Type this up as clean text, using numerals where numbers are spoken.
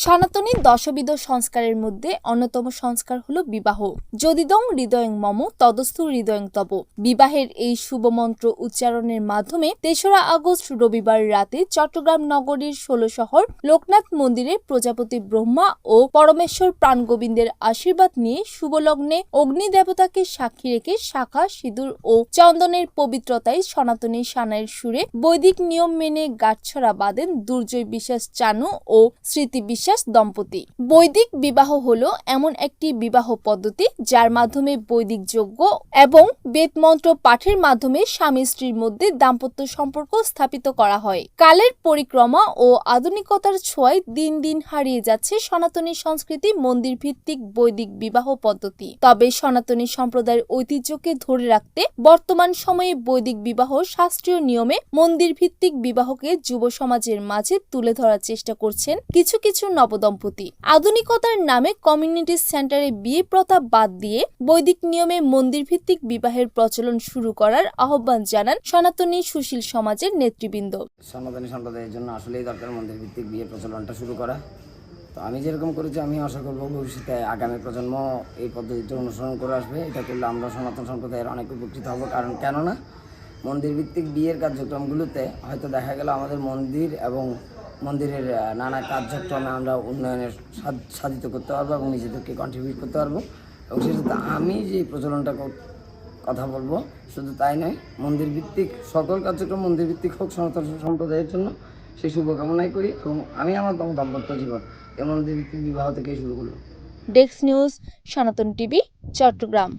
সনাতনী দশবিধ সংস্কারের মধ্যে অন্যতম সংস্কার হলো বিবাহ। যদিদং হৃদয়ং মম তদস্থু হৃদয়ং তব। বিবাহের এই শুভ মন্ত্র উচ্চারণের মাধ্যমে ৩রা আগস্ট রবিবার রাতে চট্টগ্রাম নগরীর ১৬ শহর লোকনাথ মন্দিরে প্রজাপতি ব্রহ্মা ও পরমেশ্বর প্রাণগোবিন্দের আশীর্বাদ নিয়ে শুভ লগ্নে অগ্নি দেবতাকে সাক্ষী রেখে শাখা, সিঁদুর ও চন্দনের পবিত্রতায় সনাতনী সানাইয়ের সুরে বৈদিক নিয়ম মেনে গাঁটছড়া বাঁধেন দুর্জয় বিশ্বাস চানু ও স্মৃতি বিশ্বাস দম্পতি। বৈদিক বিবাহ হলো এমন একটি বিবাহ পদ্ধতি যার মাধ্যমে বৈদিক যজ্ঞ এবং বেদ মন্ত্র পাঠের মাধ্যমে স্বামী স্ত্রীর মধ্যে দাম্পত্য সম্পর্ক স্থাপিত করা হয়। কালের পরিক্রমা ও আধুনিকতার ছোঁয়ায় দিন দিন হারিয়ে যাচ্ছে সনাতনী সংস্কৃতি মন্দির ভিত্তিক বৈদিক বিবাহ পদ্ধতি। তবে সনাতনী সম্প্রদায়ের ঐতিহ্যকে ধরে রাখতে বর্তমান সময়ে বৈদিক বিবাহ শাস্ত্রীয় নিয়মে মন্দির ভিত্তিক বিবাহকে যুব সমাজের মাঝে তুলে ধরার চেষ্টা করছেন কিছু কিছু নবদম্পতি। আধুনিকতার নামে কমিউনিটি সেন্টারে বিয়ে প্রথা বাদ দিয়ে বৈদিক নিয়মে মন্দির ভিত্তিক বিবাহের প্রচলন শুরু করার আহ্বান জানান সনাতনী সুশীল সমাজের নেতৃবৃন্দ। সনাতনী সম্প্রদায়ের জন্য আসলেই দরকার মন্দির ভিত্তিক বিয়ের প্রচলনটা শুরু করা। তো আমি যেরকম করেছি, আমি আশা করবো ভবিষ্যতে আগামী প্রজন্ম এই পদ্ধতিটা অনুসরণ করে আসবে। এটা করলে আমরা সনাতন সম্প্রদায়ের অনেক উপকৃত হব। কারণ কেননা মন্দির ভিত্তিক বিয়ের কার্যক্রমগুলোতে হয়তো দেখা গেল আমাদের মন্দির এবং মন্দিরের নানা কার্যক্রমে আমরা উন্নয়নের সাধিত করতে পারবো এবং নিজেদেরকে কন্ট্রিবিউট করতে পারবো। এবং সেক্ষেত্রে আমি যে প্রচলনটা কথা বলবো, শুধু তাই নয়, মন্দির ভিত্তিক সকল কার্যক্রম মন্দির ভিত্তিক হোক সনাতন সম্প্রদায়ের জন্য সেই শুভকামনাই করি। এবং আমি আমার দাম্পত্য জীবন এই মন্দির ভিত্তিক বিবাহ থেকেই শুরু করবো। ডেস্ক নিউজ, সনাতন টিভি, চট্টগ্রাম।